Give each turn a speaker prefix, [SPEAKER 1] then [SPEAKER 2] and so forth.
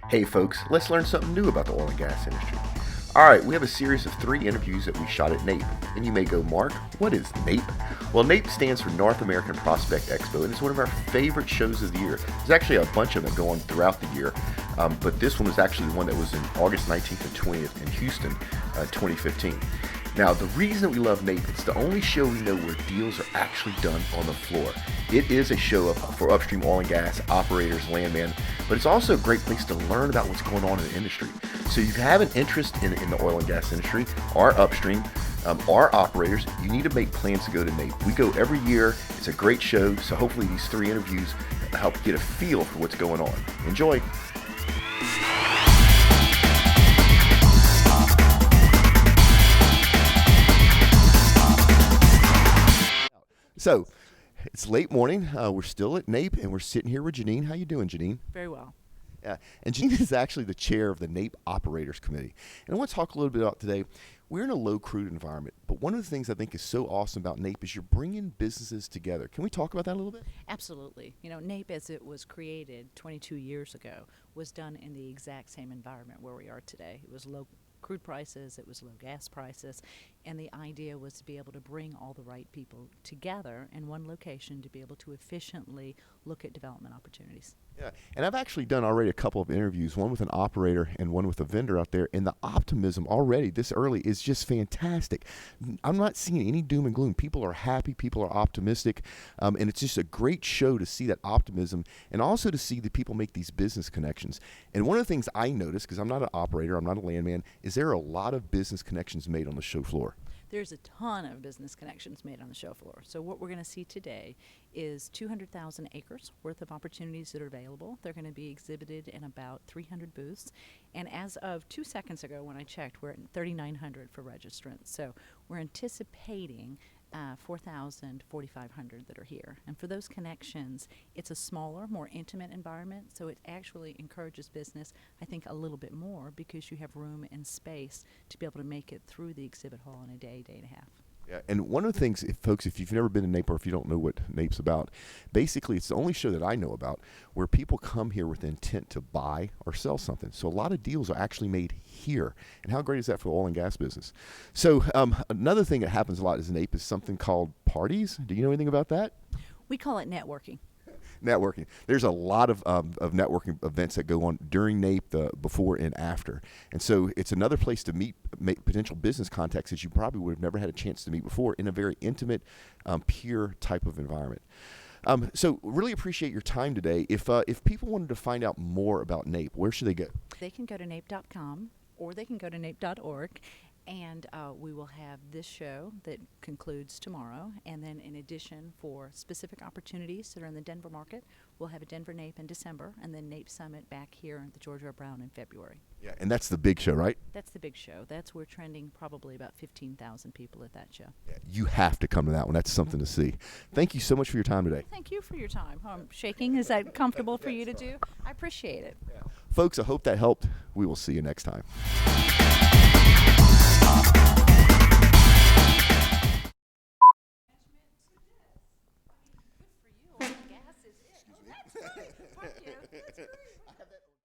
[SPEAKER 1] Hey folks, let's learn something new about the oil and gas industry. Alright, we have a series of 3 interviews that we shot at NAPE. And you may go, Mark, what is NAPE? Well, NAPE stands for North American Prospect Expo, and it's one of our favorite shows of the year. There's actually a bunch of them going throughout the year, but this one was actually one that was in August 19th and 20th in Houston, 2015. Now, the reason that we love NAPE, it's the only show we know where deals are actually done on the floor. It is a show for upstream oil and gas operators, landmen, but it's also a great place to learn about what's going on in the industry. So if you have an interest in the oil and gas industry, or upstream, or operators, you need to make plans to go to NAPE. We go every year. It's a great show, so hopefully these 3 interviews help get a feel for what's going on. Enjoy. So, it's late morning. We're still at NAPE, and we're sitting here with Jeanine. How you doing, Jeanine?
[SPEAKER 2] Very well.
[SPEAKER 1] Yeah, and Jeanine is actually the chair of the NAPE Operators Committee. And I want to talk a little bit about today. We're in a low crude environment, but one of the things I think is so awesome about NAPE is you're bringing businesses together. Can we talk about that a little bit?
[SPEAKER 2] Absolutely. You know, NAPE, as it was created 22 years ago, was done in the exact same environment where we are today. It was low crude prices, it was low gas prices, and the idea was to be able to bring all the right people together in one location to be able to efficiently look at development opportunities.
[SPEAKER 1] Yeah, and I've actually done already a couple of interviews, one with an operator and one with a vendor out there, and the optimism already this early is just fantastic. I'm not seeing any doom and gloom. People are happy, people are optimistic, and it's just a great show to see that optimism and also to see the people make these business connections. And one of the things I noticed, because I'm not an operator, I'm not a landman, is there are a lot of business connections made on the show floor.
[SPEAKER 2] There's a ton of business connections made on the show floor. So what we're going to see today is 200,000 acres worth of opportunities that are available. They're going to be exhibited in about 300 booths. And as of 2 seconds ago when I checked, we're at 3,900 for registrants. So we're anticipating 4,000, 4,500 that are here. And for those connections, it's a smaller, more intimate environment, so it actually encourages business, I think, a little bit more because you have room and space to be able to make it through the exhibit hall in a day, day and a half.
[SPEAKER 1] Yeah, and one of the things, folks, if you've never been to NAPE or if you don't know what NAPE's about, basically it's the only show that I know about where people come here with the intent to buy or sell something. So a lot of deals are actually made here. And how great is that for the oil and gas business? So another thing that happens a lot is NAPE is something called parties. Do you know anything about that?
[SPEAKER 2] We call it networking.
[SPEAKER 1] Networking. There's a lot of networking events that go on during NAPE, before and after. And so it's another place to make potential business contacts that you probably would have never had a chance to meet before in a very intimate, peer type of environment. So really appreciate your time today. If people wanted to find out more about NAPE, where should they go?
[SPEAKER 2] They can go to nape.com or they can go to nape.org. And we will have this show that concludes tomorrow. And then in addition, for specific opportunities that are in the Denver market, we'll have a Denver NAPE in December and then NAPE Summit back here at the George R. Brown in February.
[SPEAKER 1] Yeah, and that's the big show, right?
[SPEAKER 2] That's the big show. We're trending probably about 15,000 people at that show.
[SPEAKER 1] Yeah, you have to come to that one. That's something to see. Thank you so much for your time today.
[SPEAKER 2] Thank you for your time. Shaking, is that comfortable for you to do? I appreciate it.
[SPEAKER 1] Yeah. Folks, I hope that helped. We will see you next time.